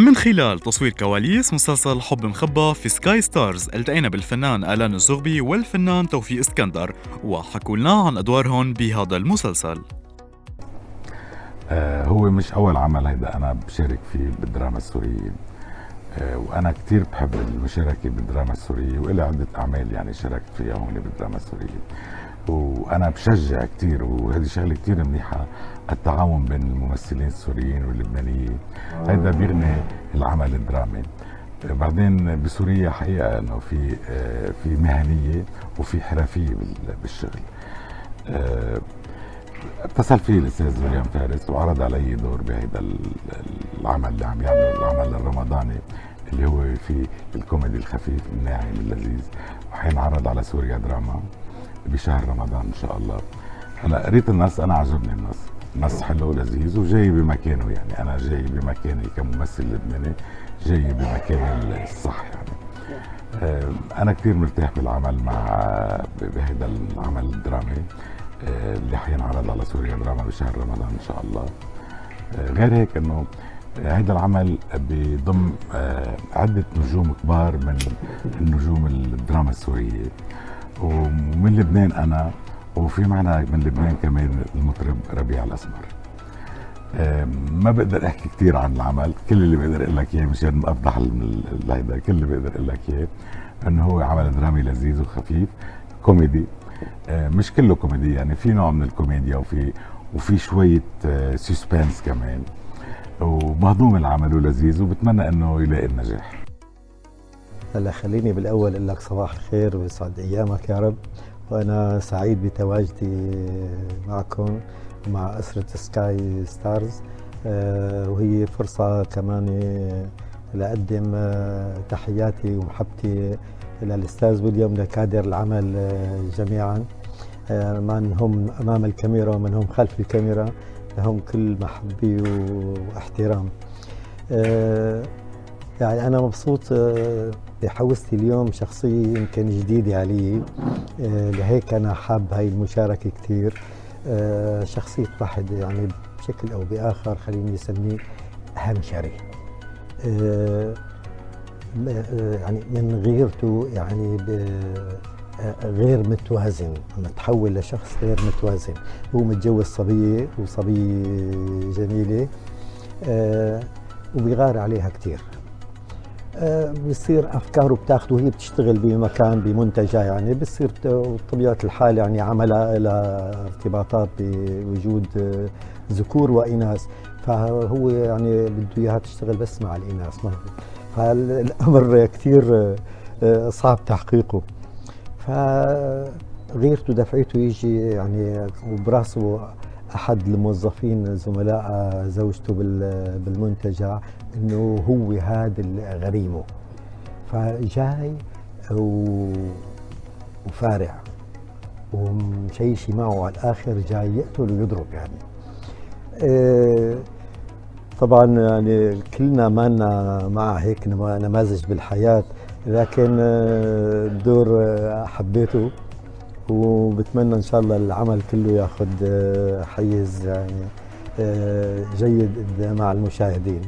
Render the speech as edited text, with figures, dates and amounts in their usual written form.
من خلال تصوير كواليس مسلسل حب مخبى في سكاي ستارز التقينا بالفنان آلان الزغبي والفنان توفيق اسكندر وحكوا لنا عن أدوارهم بهذا المسلسل. هو مش أول عمل هيدا أنا بشارك فيه بالدراما السورية. وأنا كتير بحب المشاركة بالدراما السورية وإلي عدة أعمال يعني شاركت فيها هون بالدراما السورية، وأنا بشجع كتير وهذه شغلة كتير منيحة التعاون بين الممثلين السوريين واللبنانيين. هيدا بيغني العمل الدرامي. بعدين بسوريا حقيقة انه في مهنية وفي حرفية بالشغل. اتصل فيه الاستاذ ويليام فارس وعرض علي دور بهيدا العمل اللي عم يعمله، العمل الرمضاني اللي هو في الكوميدي الخفيف الناعم اللذيذ، وحينعرض على سوريا دراما بشهر رمضان ان شاء الله. هلا قريت النص، انا عجبني النص حلو ولذيذ وجاي بمكانه، يعني انا جاي بمكاني كممثل لبناني، جاي بمكاني الصح يعني. انا كثير مرتاح بالعمل مع بهذا العمل الدرامي اللي حينعرض على سوريا دراما بشهر رمضان ان شاء الله. غير هيك انه هذا العمل بيضم عدة نجوم كبار من النجوم الدراما السورية، ومن لبنان انا، وفي معنا من لبنان كمان المطرب ربيع الاسمر. ما بقدر احكي كثير عن العمل، كل اللي بقدر اقول لك اياه مشان افضح هيدا، كل اللي بقدر اقول لك اياه انه هو عمل درامي لذيذ وخفيف كوميدي. مش كله كوميدي، يعني في نوع من الكوميديا وفي شويه سسبنس كمان، ومهضوم العمل ولذيذ، وبتمنى انه يلاقي النجاح. هلا خليني بالاول اقول لك صباح الخير ويسعد ايامك يا رب، وانا سعيد بتواجدي معكم ومع اسره سكاي ستارز. وهي فرصه كمان لاقدم تحياتي ومحبتي للاستاذ ويليام لكادر العمل جميعا، من هم امام الكاميرا ومن هم خلف الكاميرا، لهم كل محبي واحترام. يعني انا مبسوط بحوزتي اليوم شخصيه يمكن جديده علي، لهيك انا حاب هاي المشاركه كثير. شخصيه واحد يعني بشكل او باخر خليني اسميه همشري، يعني من غيرته يعني غير متوازن، متحول لشخص غير متوازن. هو متجوز صبية وصبية جميلة، وبيغار عليها كتير. بصير أفكاره بتاخده وهي بتشتغل بمكان بمنتجع، يعني بصير بطبيعة الحال يعني عملها لها ارتباطات بوجود ذكور وإناث، فهو يعني بده إياها تشتغل بس مع الإناث. فالأمر كتير صعب تحقيقه. فغيرته دفعته يجي يعني وبراسه احد الموظفين زملاء زوجته بالمنتجع انه هو هذا غريمه، فجاي وفارع ومشيشي معه على الاخر، جاي يقتل ويضرب يعني. طبعا يعني كلنا ما لنا مع هيك نماذج بالحياه، لكن الدور حبيته وبتمنى ان شاء الله العمل كله ياخذ حيز يعني جيد مع المشاهدين.